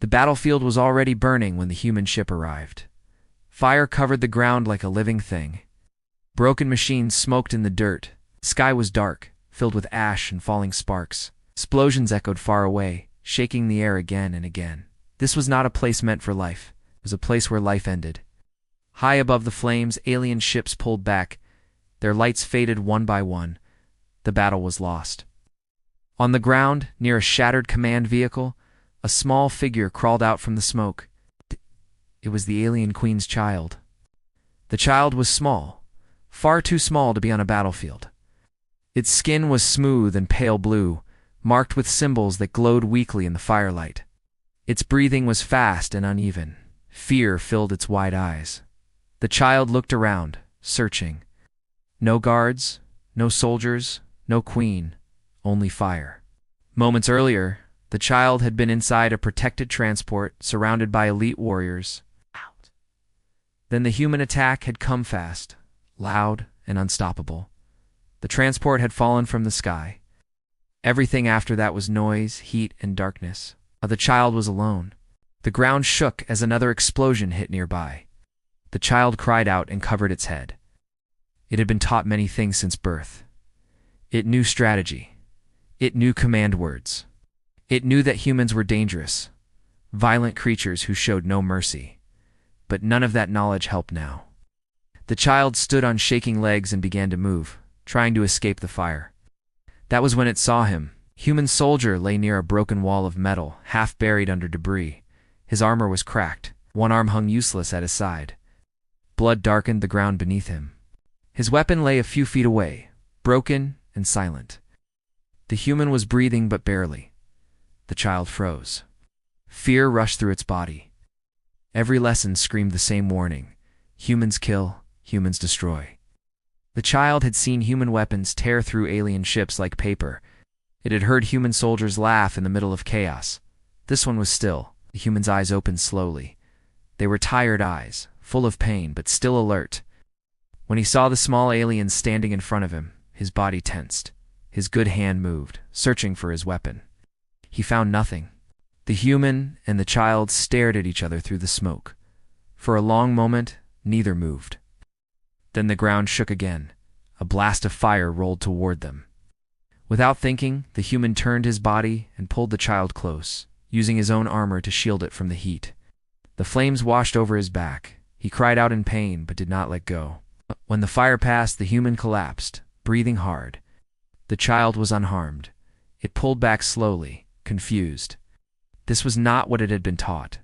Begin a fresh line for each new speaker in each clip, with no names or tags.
The battlefield was already burning when the human ship arrived. Fire covered the ground like a living thing. Broken machines smoked in the dirt. The sky was dark, filled with ash and falling sparks. Explosions echoed far away, shaking the air again and again. This was not a place meant for life. It was a place where life ended. High above the flames, alien ships pulled back. Their lights faded one by one. The battle was lost. On the ground, near a shattered command vehicle, a small figure crawled out from the smoke. It was the alien queen's child. The child was small, far too small to be on a battlefield. Its skin was smooth and pale blue, marked with symbols that glowed weakly in the firelight. Its breathing was fast and uneven. Fear filled its wide eyes. The child looked around, searching. No guards, no soldiers, no queen, only fire. Moments earlier, the child had been inside a protected transport surrounded by elite warriors. Then the human attack had come fast, loud and unstoppable. The transport had fallen from the sky. Everything after that was noise, heat, and darkness. The child was alone. The ground shook as another explosion hit nearby. The child cried out and covered its head. It had been taught many things since birth. It knew strategy. It knew command words. It knew that humans were dangerous, violent creatures who showed no mercy. But none of that knowledge helped now. The child stood on shaking legs and began to move, trying to escape the fire. That was when it saw him. Human soldier lay near a broken wall of metal, half buried under debris. His armor was cracked. One arm hung useless at his side. Blood darkened the ground beneath him. His weapon lay a few feet away, broken and silent. The human was breathing but barely. The child froze. Fear rushed through its body. Every lesson screamed the same warning. Humans kill, humans destroy. The child had seen human weapons tear through alien ships like paper. It had heard human soldiers laugh in the middle of chaos. This one was still. The human's eyes opened slowly. They were tired eyes, full of pain, but still alert. When he saw the small alien standing in front of him, his body tensed. His good hand moved, searching for his weapon. He found nothing. The human and the child stared at each other through the smoke. For a long moment, neither moved. Then the ground shook again. A blast of fire rolled toward them. Without thinking, the human turned his body and pulled the child close, using his own armor to shield it from the heat. The flames washed over his back. He cried out in pain, but did not let go. When the fire passed, the human collapsed, breathing hard. The child was unharmed. It pulled back slowly, confused. This was not what it had been taught.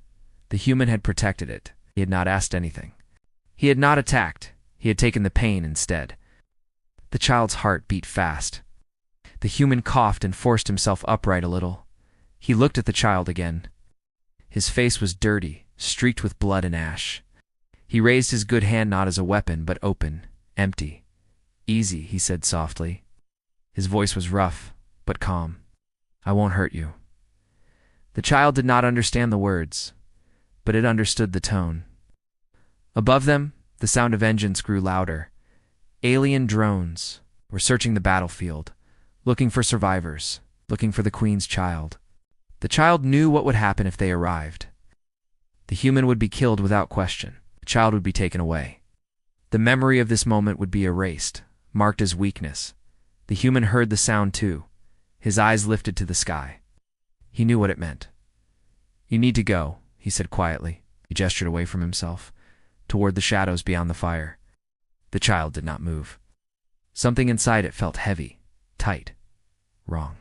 The human had protected it. He had not asked anything. He had not attacked. He had taken the pain instead. The child's heart beat fast. The human coughed and forced himself upright a little. He looked at the child again. His face was dirty, streaked with blood and ash. He raised his good hand not as a weapon, but open, empty. "Easy," he said softly. His voice was rough, but calm. "I won't hurt you." The child did not understand the words, but it understood the tone. Above them, the sound of engines grew louder. Alien drones were searching the battlefield, looking for survivors, looking for the Queen's child. The child knew what would happen if they arrived. The human would be killed without question. The child would be taken away. The memory of this moment would be erased, marked as weakness. The human heard the sound too. His eyes lifted to the sky. He knew what it meant. "You need to go," he said quietly. He gestured away from himself, toward the shadows beyond the fire. The child did not move. Something inside it felt heavy, tight, wrong.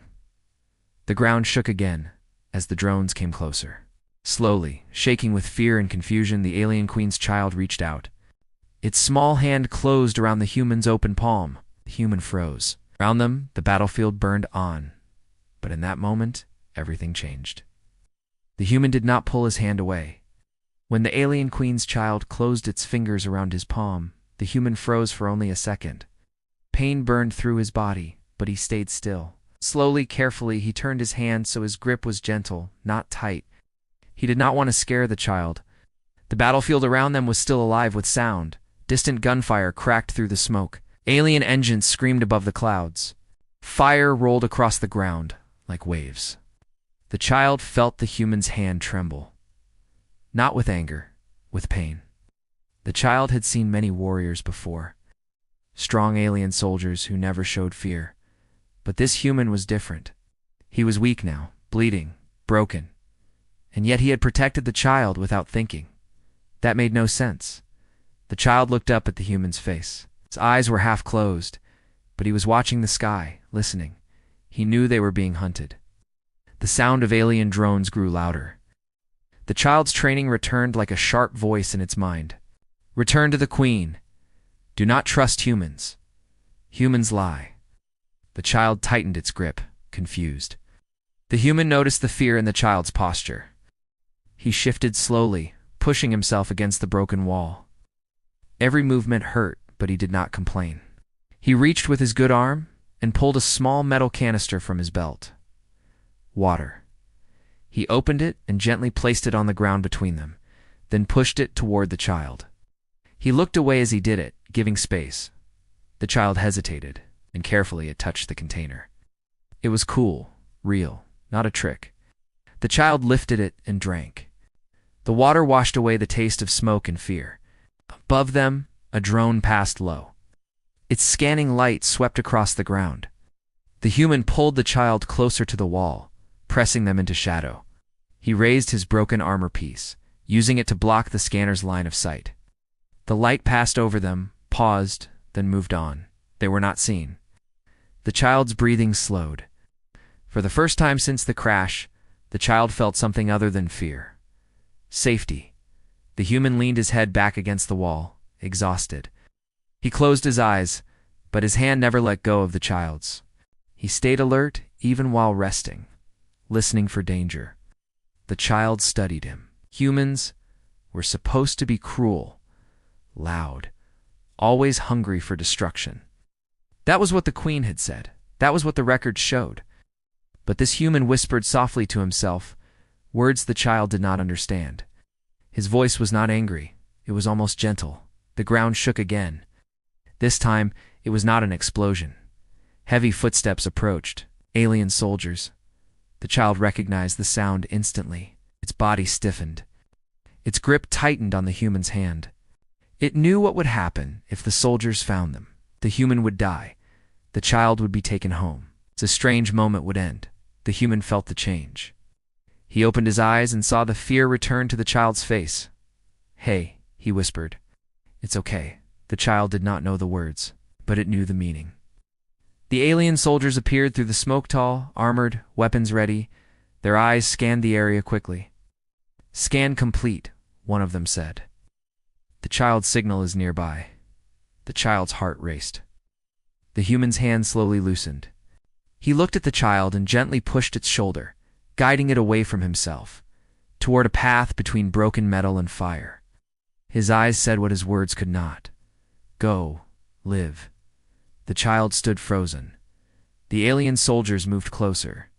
The ground shook again as the drones came closer. Slowly, shaking with fear and confusion, the alien queen's child reached out. Its small hand closed around the human's open palm. The human froze. Around them, the battlefield burned on. But in that moment, everything changed. The human did not pull his hand away. When the alien queen's child closed its fingers around his palm, the human froze for only a second. Pain burned through his body, but he stayed still. Slowly, carefully, he turned his hand so his grip was gentle, not tight. He did not want to scare the child. The battlefield around them was still alive with sound. Distant gunfire cracked through the smoke. Alien engines screamed above the clouds. Fire rolled across the ground like waves. The child felt the human's hand tremble. Not with anger, with pain. The child had seen many warriors before. Strong alien soldiers who never showed fear. But this human was different. He was weak now, bleeding, broken. And yet he had protected the child without thinking. That made no sense. The child looked up at the human's face. His eyes were half closed, but he was watching the sky, listening. He knew they were being hunted. The sound of alien drones grew louder. The child's training returned like a sharp voice in its mind. Return to the Queen. Do not trust humans. Humans lie. The child tightened its grip, confused. The human noticed the fear in the child's posture. He shifted slowly, pushing himself against the broken wall. Every movement hurt, but he did not complain. He reached with his good arm and pulled a small metal canister from his belt. Water. He opened it and gently placed it on the ground between them, then pushed it toward the child. He looked away as he did it, giving space. The child hesitated, and carefully it touched the container. It was cool, real, not a trick. The child lifted it and drank. The water washed away the taste of smoke and fear. Above them, a drone passed low. Its scanning light swept across the ground. The human pulled the child closer to the wall, pressing them into shadow. He raised his broken armor piece, using it to block the scanner's line of sight. The light passed over them, paused, then moved on. They were not seen. The child's breathing slowed. For the first time since the crash, the child felt something other than fear. Safety. The human leaned his head back against the wall, exhausted. He closed his eyes, but his hand never let go of the child's. He stayed alert even while resting, listening for danger. The child studied him. Humans were supposed to be cruel, loud, always hungry for destruction. That was what the Queen had said. That was what the records showed. But this human whispered softly to himself, words the child did not understand. His voice was not angry. It was almost gentle. The ground shook again. This time, it was not an explosion. Heavy footsteps approached. Alien soldiers. The child recognized the sound instantly. Its body stiffened. Its grip tightened on the human's hand. It knew what would happen if the soldiers found them. The human would die. The child would be taken home. The strange moment would end. The human felt the change. He opened his eyes and saw the fear return to the child's face. "Hey," he whispered. "It's okay." The child did not know the words, but it knew the meaning. The alien soldiers appeared through the smoke tall, armored, weapons ready. Their eyes scanned the area quickly. "Scan complete," one of them said. "The child's signal is nearby." The child's heart raced. The human's hand slowly loosened. He looked at the child and gently pushed its shoulder, guiding it away from himself, toward a path between broken metal and fire. His eyes said what his words could not. Go, live. The child stood frozen. The alien soldiers moved closer.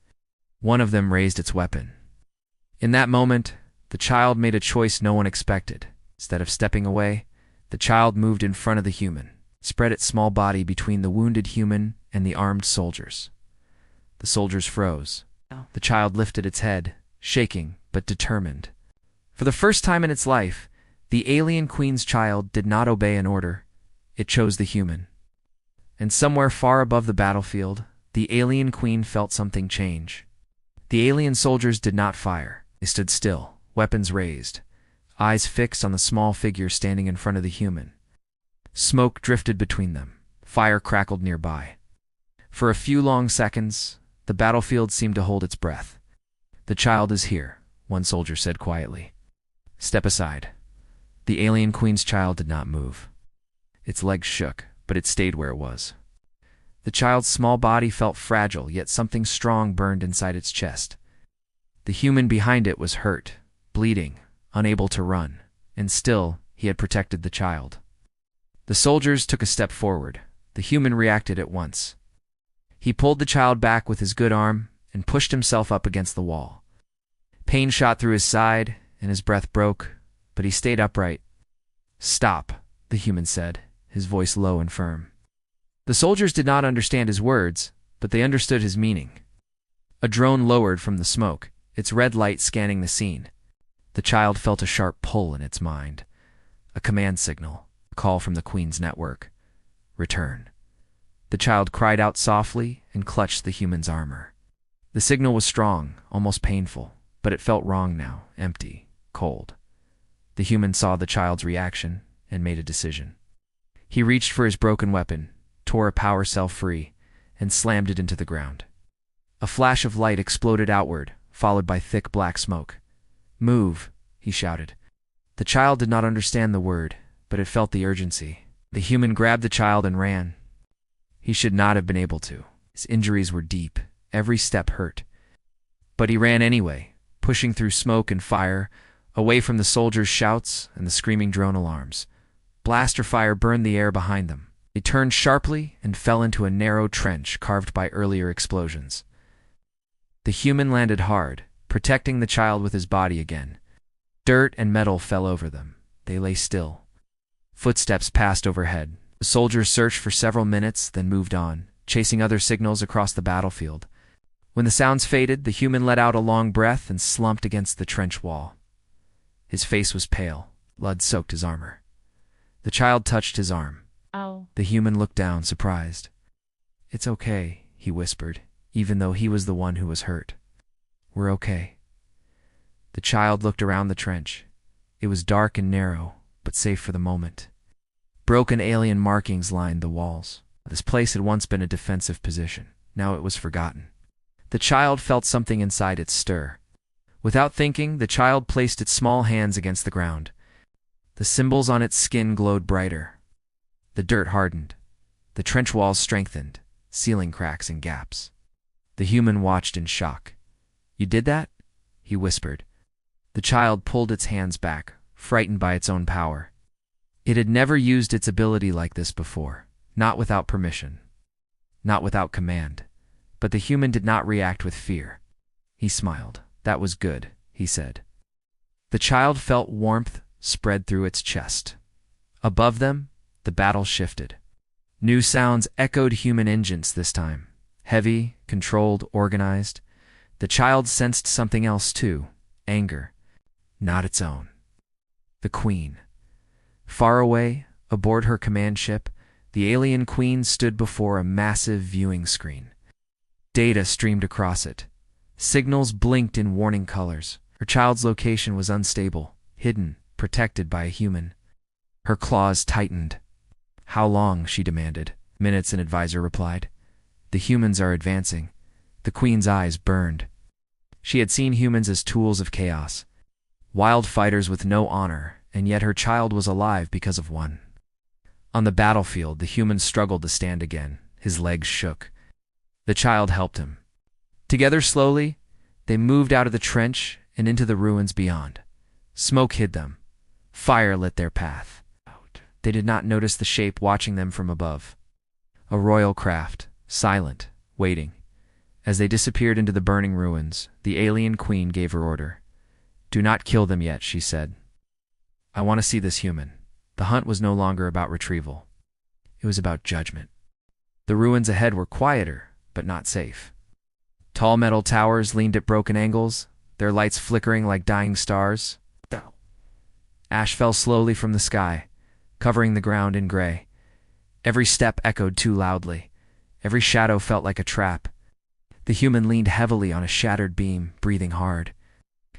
One of them raised its weapon. In that moment, the child made a choice no one expected. Instead of stepping away, the child moved in front of the human, spread its small body between the wounded human and the armed soldiers. The soldiers froze. The child lifted its head, shaking but determined. For the first time in its life, the alien queen's child did not obey an order. It chose the human. And somewhere far above the battlefield, the alien queen felt something change. The alien soldiers did not fire. They stood still, weapons raised, eyes fixed on the small figure standing in front of the human. Smoke drifted between them. Fire crackled nearby. For a few long seconds, the battlefield seemed to hold its breath. "The child is here," one soldier said quietly. "Step aside." The alien queen's child did not move. Its legs shook, but it stayed where it was. The child's small body felt fragile, yet something strong burned inside its chest. The human behind it was hurt, bleeding, unable to run, and still he had protected the child. The soldiers took a step forward. The human reacted at once. He pulled the child back with his good arm and pushed himself up against the wall. Pain shot through his side, and his breath broke, but he stayed upright. "Stop," the human said, his voice low and firm. The soldiers did not understand his words, but they understood his meaning. A drone lowered from the smoke, its red light scanning the scene. The child felt a sharp pull in its mind. A command signal, a call from the Queen's network. Return. The child cried out softly and clutched the human's armor. The signal was strong, almost painful, but it felt wrong now, empty, cold. The human saw the child's reaction and made a decision. He reached for his broken weapon, tore a power cell free, and slammed it into the ground. A flash of light exploded outward, followed by thick black smoke. "Move," he shouted. The child did not understand the word, but it felt the urgency. The human grabbed the child and ran. He should not have been able to. His injuries were deep. Every step hurt. But he ran anyway, pushing through smoke and fire, away from the soldiers' shouts and the screaming drone alarms. Blaster fire burned the air behind them. They turned sharply and fell into a narrow trench carved by earlier explosions. The human landed hard, protecting the child with his body again. Dirt and metal fell over them. They lay still. Footsteps passed overhead. The soldiers searched for several minutes, then moved on, chasing other signals across the battlefield. When the sounds faded, the human let out a long breath and slumped against the trench wall. His face was pale. Blood soaked his armor. The child touched his arm.
Ow.
The human looked down, surprised. "It's okay," he whispered, even though he was the one who was hurt. "We're okay." The child looked around the trench. It was dark and narrow, but safe for the moment. Broken alien markings lined the walls. This place had once been a defensive position. Now it was forgotten. The child felt something inside it stir. Without thinking, the child placed its small hands against the ground. The symbols on its skin glowed brighter. The dirt hardened. The trench walls strengthened, sealing cracks and gaps. The human watched in shock. "You did that?" he whispered. The child pulled its hands back, frightened by its own power. It had never used its ability like this before, not without permission, not without command. But the human did not react with fear. He smiled. "That was good," he said. The child felt warmth spread through its chest. Above them, the battle shifted. New sounds echoed human engines this time. Heavy, controlled, organized. The child sensed something else too. Anger. Not its own. The Queen. Far away, aboard her command ship, the alien Queen stood before a massive viewing screen. Data streamed across it. Signals blinked in warning colors. Her child's location was unstable, hidden, protected by a human. Her claws tightened. "How long?" she demanded. "Minutes," an advisor replied. "The humans are advancing." The Queen's eyes burned. She had seen humans as tools of chaos, wild fighters with no honor, and yet her child was alive because of one. On the battlefield, the human struggled to stand again. His legs shook. The child helped him. Together, slowly, they moved out of the trench and into the ruins beyond. Smoke hid them. Fire lit their path. They did not notice the shape watching them from above. A royal craft, silent, waiting. As they disappeared into the burning ruins, the alien Queen gave her order. "Do not kill them yet," she said. "I want to see this human." The hunt was no longer about retrieval. It was about judgment. The ruins ahead were quieter, but not safe. Tall metal towers leaned at broken angles, their lights flickering like dying stars. Ash fell slowly from the sky, covering the ground in gray. Every step echoed too loudly. Every shadow felt like a trap. The human leaned heavily on a shattered beam, breathing hard.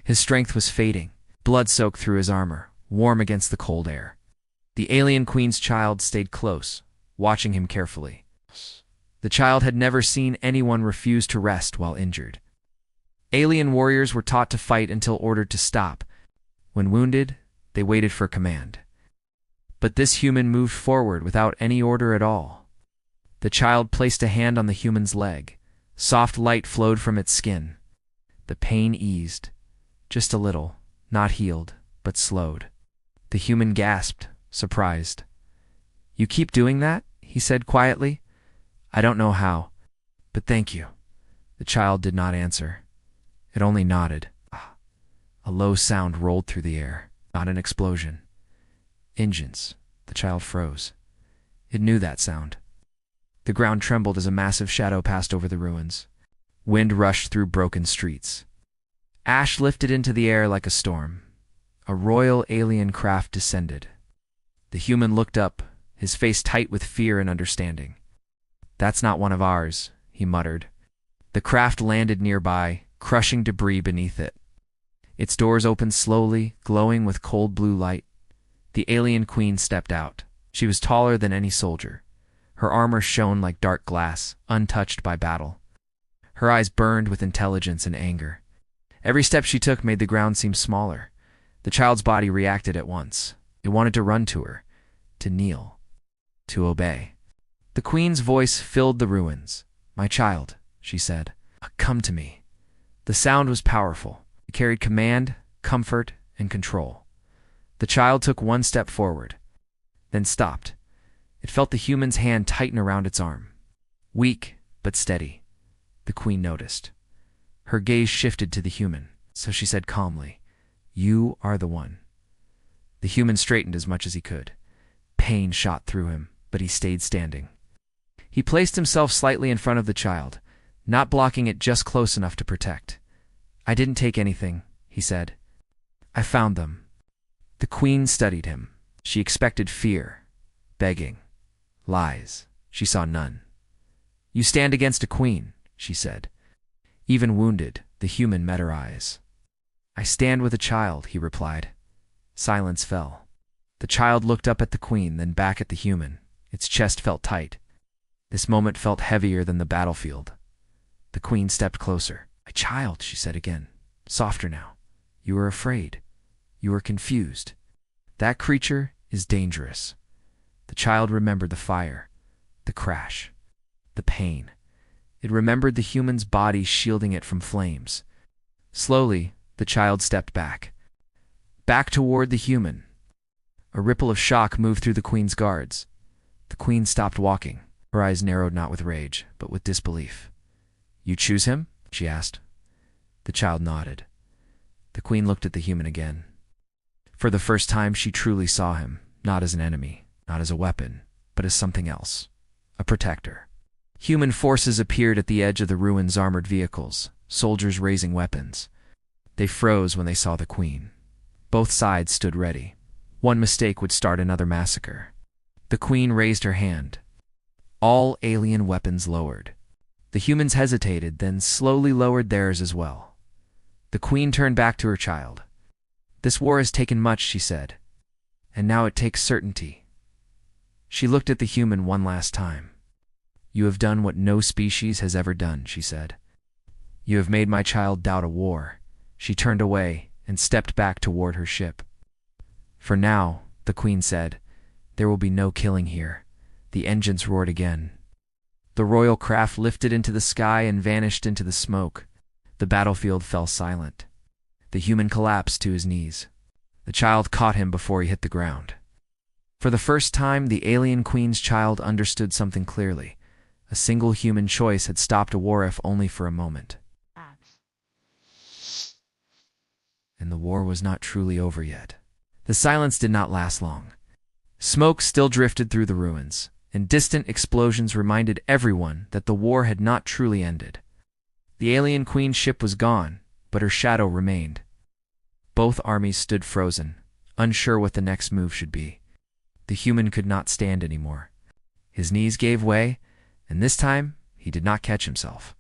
His strength was fading. Blood soaked through his armor, warm against the cold air. The alien Queen's child stayed close, watching him carefully. The child had never seen anyone refuse to rest while injured. Alien warriors were taught to fight until ordered to stop. When wounded, they waited for command. But this human moved forward without any order at all. The child placed a hand on the human's leg. Soft light flowed from its skin. The pain eased. Just a little, not healed, but slowed. The human gasped, surprised. "You keep doing that?" he said quietly. "I don't know how, but thank you." The child did not answer. It only nodded. A low sound rolled through the air, not an explosion. Engines. The child froze. It knew that sound. The ground trembled as a massive shadow passed over the ruins. Wind rushed through broken streets. Ash lifted into the air like a storm. A royal alien craft descended. The human looked up, his face tight with fear and understanding. "That's not one of ours," he muttered. The craft landed nearby, crushing debris beneath it. Its doors opened slowly, glowing with cold blue light. The alien queen stepped out. She was taller than any soldier. Her armor shone like dark glass, untouched by battle. Her eyes burned with intelligence and anger. Every step she took made the ground seem smaller. The child's body reacted at once. It wanted to run to her, to kneel, to obey. The queen's voice filled the ruins. "My child," she said, "come to me." The sound was powerful. It carried command, comfort, and control. The child took one step forward, then stopped. It felt the human's hand tighten around its arm. Weak, but steady. The queen noticed. Her gaze shifted to the human, so she said calmly, "You are the one." The human straightened as much as he could. Pain shot through him, but he stayed standing. He placed himself slightly in front of the child, not blocking it, just close enough to protect. "I didn't take anything," he said. "I found them." The queen studied him. She expected fear, begging, lies. She saw none. "You stand against a queen," she said. Even wounded, the human met her eyes. "I stand with a child," he replied. Silence fell. The child looked up at the queen, then back at the human. Its chest felt tight. This moment felt heavier than the battlefield. The queen stepped closer. "My child," she said again, softer now. "You are afraid. You are confused. That creature is dangerous." The child remembered the fire, the crash, the pain. It remembered the human's body shielding it from flames. Slowly, the child stepped back toward the human. A ripple of shock moved through the queen's guards. The queen stopped walking. Her eyes narrowed not with rage, but with disbelief. "You choose him?" she asked. The child nodded. The queen looked at the human again. For the first time, she truly saw him, not as an enemy, not as a weapon, but as something else, a protector. Human forces appeared at the edge of the ruins' armored vehicles, soldiers raising weapons. They froze when they saw the queen. Both sides stood ready. One mistake would start another massacre. The queen raised her hand. All alien weapons lowered. The humans hesitated, then slowly lowered theirs as well. The queen turned back to her child. "This war has taken much," she said, "and now it takes certainty." She looked at the human one last time. "You have done what no species has ever done," she said. "You have made my child doubt a war." She turned away and stepped back toward her ship. "For now," the queen said, "there will be no killing here." The engines roared again. The royal craft lifted into the sky and vanished into the smoke. The battlefield fell silent. The human collapsed to his knees. The child caught him before he hit the ground. For the first time, the alien queen's child understood something clearly. A single human choice had stopped a war, if only for a moment. And the war was not truly over yet. The silence did not last long. Smoke still drifted through the ruins, and distant explosions reminded everyone that the war had not truly ended. The alien queen's ship was gone, but her shadow remained. Both armies stood frozen, unsure what the next move should be. The human could not stand anymore. His knees gave way, and this time he did not catch himself.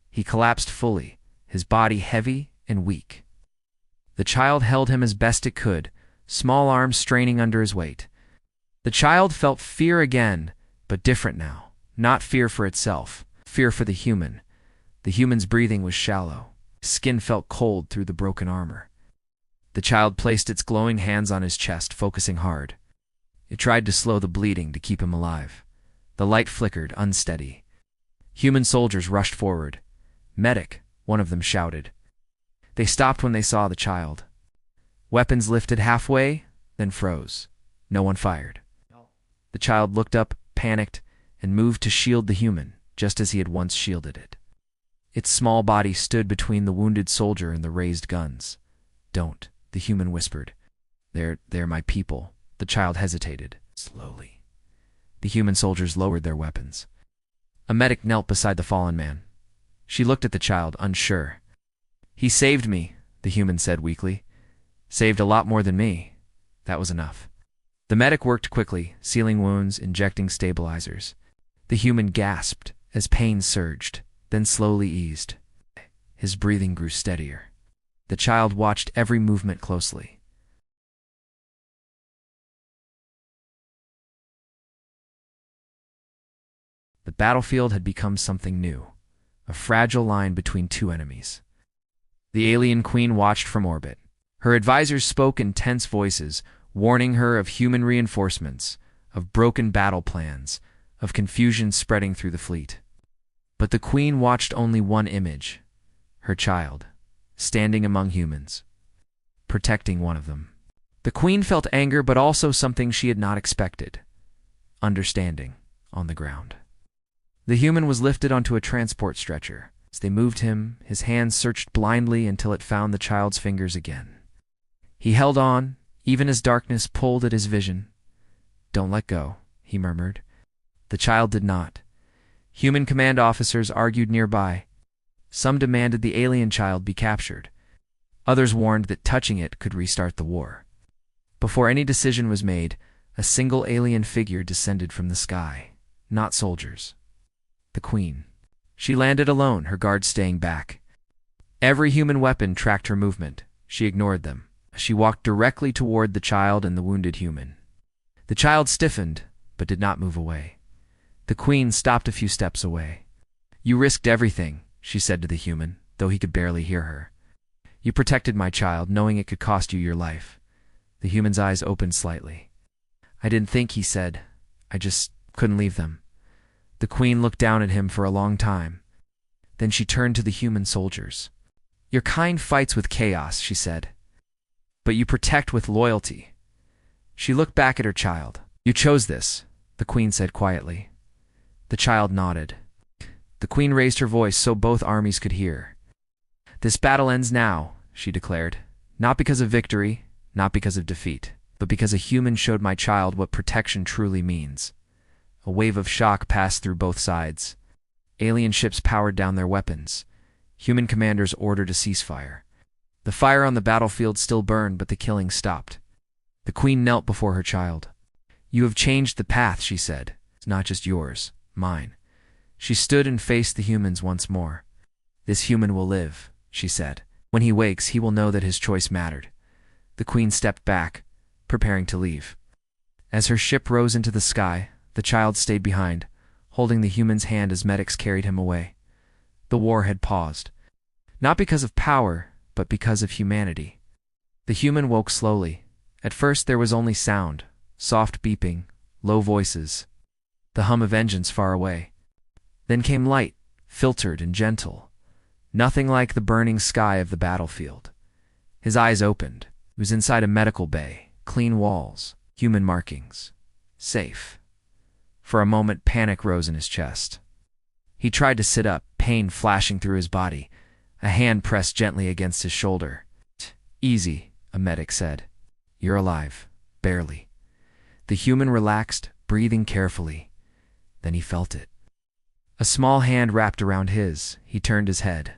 He collapsed fully, his body heavy and weak. The child held him as best it could, small arms straining under his weight. The child felt fear again, but different now. Not fear for itself, fear for the human. The human's breathing was shallow. His skin felt cold through the broken armor. The child placed its glowing hands on his chest, focusing hard. It tried to slow the bleeding to keep him alive. The light flickered, unsteady. Human soldiers rushed forward. "Medic," one of them shouted. They stopped when they saw the child. Weapons lifted halfway, then froze. No one fired. The child looked up, panicked, and moved to shield the human, just as he had once shielded it. Its small body stood between the wounded soldier and the raised guns. "Don't," the human whispered. They're my people." The child hesitated, slowly. The human soldiers lowered their weapons. A medic knelt beside the fallen man. She looked at the child, unsure. "He saved me," the human said weakly. Saved a lot more than me. That was enough. The medic worked quickly, sealing wounds, injecting stabilizers. The human gasped as pain surged, then slowly eased. His breathing grew steadier. The child watched every movement closely. The battlefield had become something new, a fragile line between two enemies. The alien queen watched from orbit. Her advisors spoke in tense voices, warning her of human reinforcements, of broken battle plans, of confusion spreading through the fleet. But the queen watched only one image, her child, standing among humans, protecting one of them. The queen felt anger, but also something she had not expected, understanding on the ground. The human was lifted onto a transport stretcher. As they moved him, his hands searched blindly until it found the child's fingers again. He held on, even as darkness pulled at his vision. "Don't let go," he murmured. The child did not. Human command officers argued nearby. Some demanded the alien child be captured. Others warned that touching it could restart the war. Before any decision was made, a single alien figure descended from the sky. Not soldiers. The queen. She landed alone, her guards staying back. Every human weapon tracked her movement. She ignored them. She walked directly toward the child and the wounded human. The child stiffened, but did not move away. The queen stopped a few steps away. "You risked everything," she said to the human, though he could barely hear her. "You protected my child, knowing it could cost you your life." The human's eyes opened slightly. "I didn't think," he said. "I just couldn't leave them." The queen looked down at him for a long time. Then she turned to the human soldiers. "Your kind fights with chaos," she said. "But you protect with loyalty." She looked back at her child. "You chose this," the queen said quietly. The child nodded. The queen raised her voice so both armies could hear. "This battle ends now," she declared. "Not because of victory, not because of defeat, but because a human showed my child what protection truly means." A wave of shock passed through both sides. Alien ships powered down their weapons. Human commanders ordered a ceasefire. The fire on the battlefield still burned, but the killing stopped. The queen knelt before her child. "You have changed the path," she said. "It's not just yours, mine." She stood and faced the humans once more. "This human will live," she said. "When he wakes, he will know that his choice mattered." The queen stepped back, preparing to leave. As her ship rose into the sky, the child stayed behind, holding the human's hand as medics carried him away. The war had paused. Not because of power, but because of humanity. The human woke slowly. At first there was only sound, soft beeping, low voices, the hum of engines far away. Then came light, filtered and gentle. Nothing like the burning sky of the battlefield. His eyes opened. He was inside a medical bay, clean walls, human markings. Safe. For a moment, panic rose in his chest. He tried to sit up, pain flashing through his body. A hand pressed gently against his shoulder. "Easy," a medic said. "You're alive. Barely." The human relaxed, breathing carefully. Then he felt it. A small hand wrapped around his. He turned his head.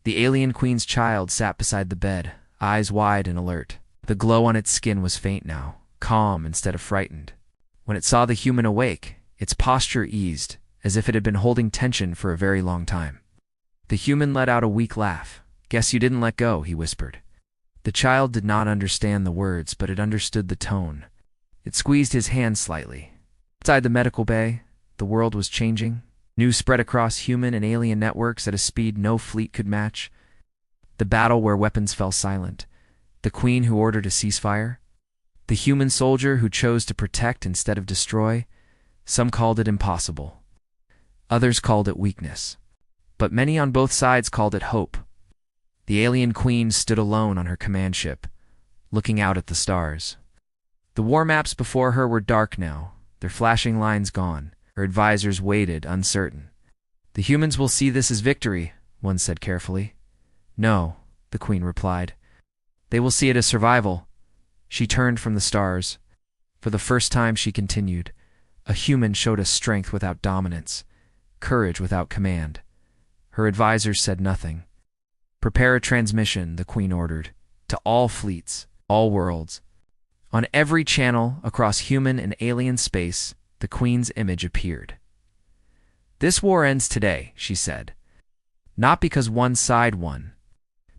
The alien queen's child sat beside the bed, eyes wide and alert. The glow on its skin was faint now, calm instead of frightened. When it saw the human awake, its posture eased, as if it had been holding tension for a very long time. The human let out a weak laugh. "Guess you didn't let go," he whispered. The child did not understand the words, but it understood the tone. It squeezed his hand slightly. Outside the medical bay, the world was changing. News spread across human and alien networks at a speed no fleet could match. The battle where weapons fell silent. The queen who ordered a ceasefire. The human soldier who chose to protect instead of destroy. Some called it impossible. Others called it weakness. But many on both sides called it hope. The alien queen stood alone on her command ship, looking out at the stars. The war maps before her were dark now, their flashing lines gone. Her advisors waited, uncertain. "The humans will see this as victory," one said carefully. "No," the queen replied. "They will see it as survival." She turned from the stars. For the first time, she continued. A human showed us strength without dominance, courage without command. Her advisors said nothing. Prepare a transmission, the Queen ordered, to all fleets, all worlds. On every channel across human and alien space, the Queen's image appeared. This war ends today, she said. Not because one side won,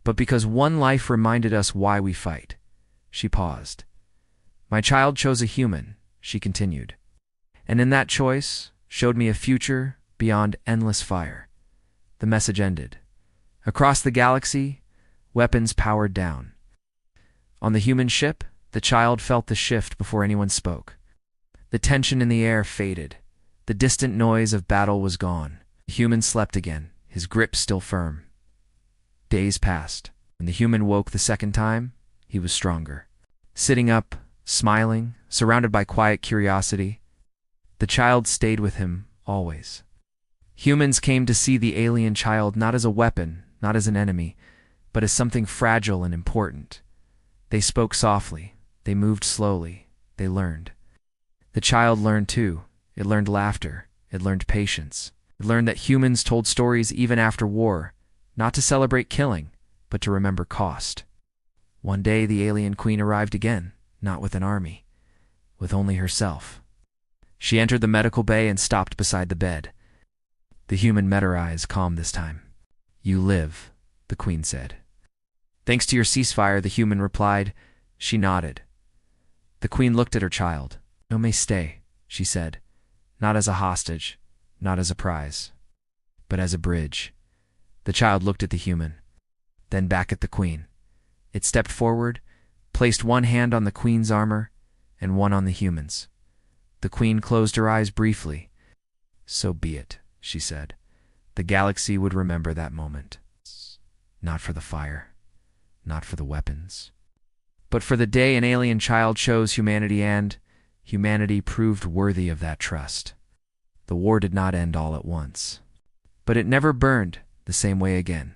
but because one life reminded us why we fight. She paused. My child chose a human, she continued, and in that choice showed me a future beyond endless fire. The message ended. Across the galaxy, weapons powered down. On the human ship, the child felt the shift before anyone spoke. The tension in the air faded. The distant noise of battle was gone. The human slept again, his grip still firm. Days passed. When the human woke the second time, he was stronger. Sitting up, smiling, surrounded by quiet curiosity, the child stayed with him always. Humans came to see the alien child not as a weapon, not as an enemy, but as something fragile and important. They spoke softly. They moved slowly. They learned. The child learned too. It learned laughter. It learned patience. It learned that humans told stories even after war, not to celebrate killing, but to remember cost. One day the alien queen arrived again, not with an army, with only herself. She entered the medical bay and stopped beside the bed. The human met her eyes, calm this time. You live, the queen said. Thanks to your ceasefire, the human replied. She nodded. The queen looked at her child. You may stay, she said, not as a hostage, not as a prize, but as a bridge. The child looked at the human, then back at the queen. It stepped forward, placed one hand on the queen's armor and one on the human's. The queen closed her eyes briefly. So be it, she said. The galaxy would remember that moment. Not for the fire, not for the weapons, but for the day an alien child chose humanity, and humanity proved worthy of that trust. The war did not end all at once, but it never burned the same way again.